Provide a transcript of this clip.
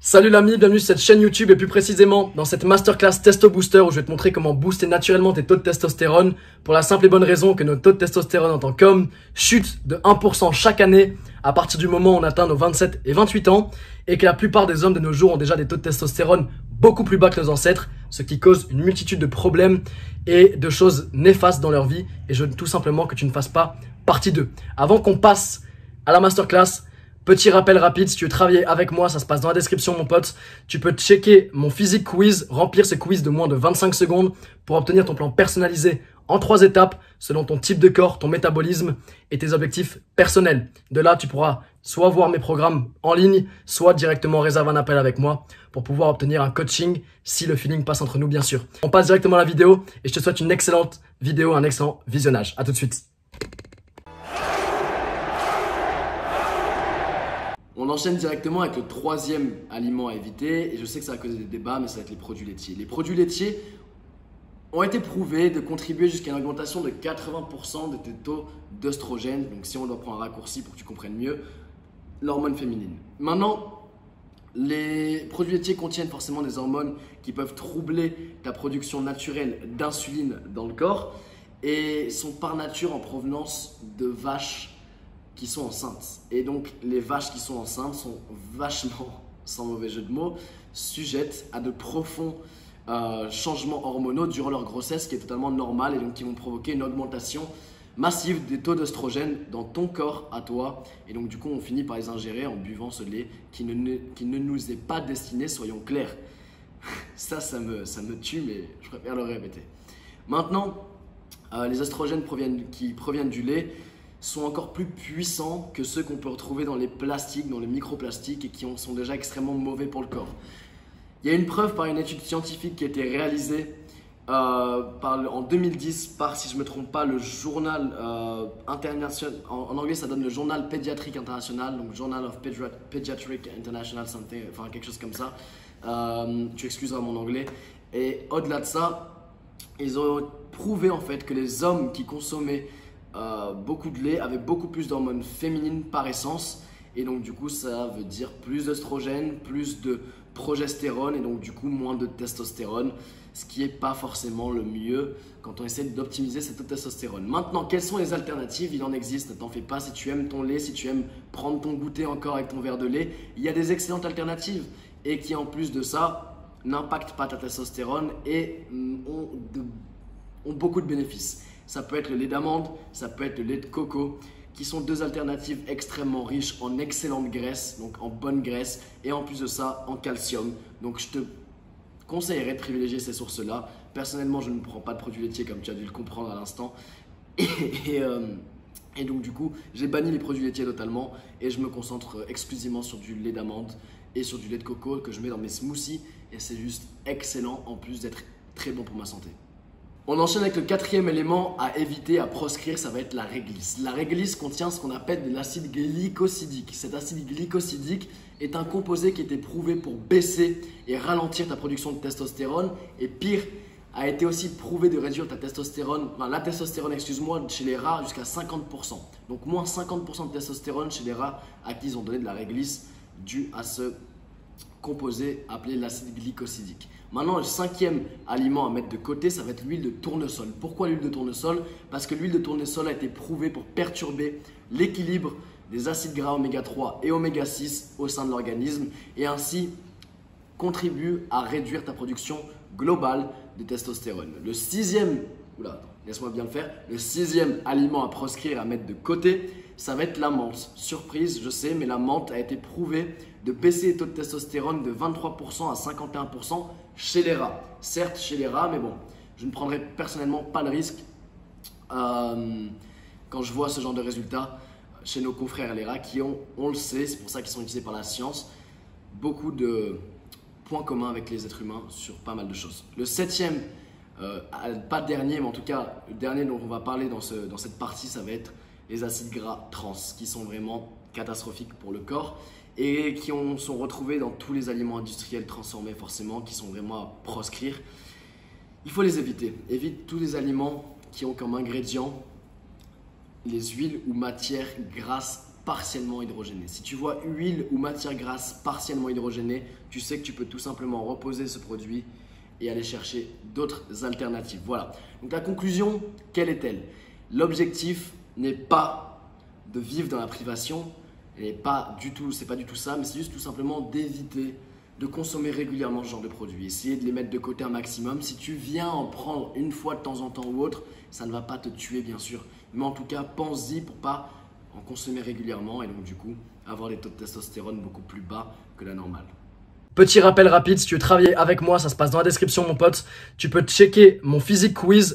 Salut l'ami, bienvenue sur cette chaîne YouTube et plus précisément dans cette masterclass Testo Booster où je vais te montrer comment booster naturellement tes taux de testostérone pour la simple et bonne raison que notre taux de testostérone en tant qu'homme chute de 1% chaque année à partir du moment où on atteint nos 27 et 28 ans et que la plupart des hommes de nos jours ont déjà des taux de testostérone beaucoup plus bas que nos ancêtres, ce qui cause une multitude de problèmes et de choses néfastes dans leur vie et je veux tout simplement que tu ne fasses pas partie d'eux. Avant qu'on passe à la masterclass, petit rappel rapide, si tu veux travailler avec moi, ça se passe dans la description mon pote. Tu peux checker mon physique quiz, remplir ce quiz de moins de 25 secondes pour obtenir ton plan personnalisé en 3 étapes selon ton type de corps, ton métabolisme et tes objectifs personnels. De là, tu pourras soit voir mes programmes en ligne, soit directement réserver un appel avec moi pour pouvoir obtenir un coaching si le feeling passe entre nous bien sûr. On passe directement à la vidéo et je te souhaite une excellente vidéo, un excellent visionnage. À tout de suite. On enchaîne directement avec le troisième aliment à éviter et je sais que ça va causer des débats mais ça va être les produits laitiers. Les produits laitiers ont été prouvés de contribuer jusqu'à une augmentation de 80% de tes taux d'œstrogène. Donc si on doit prendre un raccourci pour que tu comprennes mieux, l'hormone féminine. Maintenant, les produits laitiers contiennent forcément des hormones qui peuvent troubler ta production naturelle d'insuline dans le corps et sont par nature en provenance de vaches qui sont enceintes. Et donc, les vaches qui sont enceintes sont vachement, sans mauvais jeu de mots, sujettes à de profonds changements hormonaux durant leur grossesse, qui est totalement normal et donc qui vont provoquer une augmentation massive des taux d'œstrogène dans ton corps à toi. Et donc, du coup, on finit par les ingérer en buvant ce lait qui ne nous est pas destiné, soyons clairs. Ça me tue, mais je préfère le répéter. Maintenant, les oestrogènes qui proviennent du lait sont encore plus puissants que ceux qu'on peut retrouver dans les plastiques, dans les microplastiques et qui sont déjà extrêmement mauvais pour le corps. Il y a une preuve par une étude scientifique qui a été réalisée en 2010 par, si je ne me trompe pas, le journal international, en anglais ça donne le journal pédiatrique international, donc Journal of Pediatric International, enfin quelque chose comme ça, tu excuseras mon anglais. Et au-delà de ça, ils ont prouvé en fait que les hommes qui consommaient beaucoup de lait avec beaucoup plus d'hormones féminines par essence et donc du coup ça veut dire plus d'œstrogène, plus de progestérone et donc du coup moins de testostérone, ce qui n'est pas forcément le mieux quand on essaie d'optimiser cette testostérone. Maintenant, quelles sont les alternatives? Il en existe, ne t'en fais pas. Si tu aimes ton lait, si tu aimes prendre ton goûter encore avec ton verre de lait, il y a des excellentes alternatives et qui en plus de ça n'impactent pas ta testostérone et ont beaucoup de bénéfices. Ça peut être le lait d'amande, ça peut être le lait de coco, qui sont deux alternatives extrêmement riches en excellente graisse, donc en bonne graisse, et en plus de ça, en calcium. Donc je te conseillerais de privilégier ces sources-là. Personnellement, je ne prends pas de produits laitiers, comme tu as dû le comprendre à l'instant. Et donc du coup, j'ai banni les produits laitiers totalement, et je me concentre exclusivement sur du lait d'amande et sur du lait de coco que je mets dans mes smoothies, et c'est juste excellent, en plus d'être très bon pour ma santé. On enchaîne avec le quatrième élément à éviter, à proscrire, ça va être la réglisse. La réglisse contient ce qu'on appelle de l'acide glycosidique. Cet acide glycosidique est un composé qui a été prouvé pour baisser et ralentir ta production de testostérone. Et pire, a été aussi prouvé de réduire la testostérone chez les rats jusqu'à 50%. Donc moins 50% de testostérone chez les rats à qui ils ont donné de la réglisse due à ce composé appelé l'acide glycosidique. Maintenant, le cinquième aliment à mettre de côté, ça va être l'huile de tournesol. Pourquoi l'huile de tournesol? Parce que l'huile de tournesol a été prouvée pour perturber l'équilibre des acides gras oméga 3 et oméga 6 au sein de l'organisme et ainsi contribue à réduire ta production globale de testostérone. Le sixième, laisse-moi bien le faire, le sixième aliment à proscrire, à mettre de côté, ça va être la menthe. Surprise, je sais, mais la menthe a été prouvée de baisser les taux de testostérone de 23% à 51% chez les rats. Certes, chez les rats, mais bon, je ne prendrai personnellement pas le risque quand je vois ce genre de résultats chez nos confrères les rats qui ont, on le sait, c'est pour ça qu'ils sont utilisés par la science, beaucoup de points communs avec les êtres humains sur pas mal de choses. Le septième, pas dernier, mais en tout cas, le dernier dont on va parler dans cette partie, ça va être les acides gras trans qui sont vraiment catastrophiques pour le corps et qui sont retrouvés dans tous les aliments industriels transformés forcément, qui sont vraiment à proscrire. Il faut les éviter. Évite tous les aliments qui ont comme ingrédient les huiles ou matières grasses partiellement hydrogénée. Si tu vois huile ou matière grasse partiellement hydrogénée, tu sais que tu peux tout simplement reposer ce produit et aller chercher d'autres alternatives. Voilà. Donc la conclusion, quelle est-elle? L'objectif n'est pas de vivre dans la privation, c'est pas du tout ça, mais c'est juste tout simplement d'éviter de consommer régulièrement ce genre de produits. Essayer de les mettre de côté un maximum. Si tu viens en prendre une fois de temps en temps ou autre, ça ne va pas te tuer bien sûr. Mais en tout cas, pense-y pour pas en consommer régulièrement et donc du coup avoir des taux de testostérone beaucoup plus bas que la normale. Petit rappel rapide, si tu veux travailler avec moi, ça se passe dans la description mon pote. Tu peux checker mon physique quiz.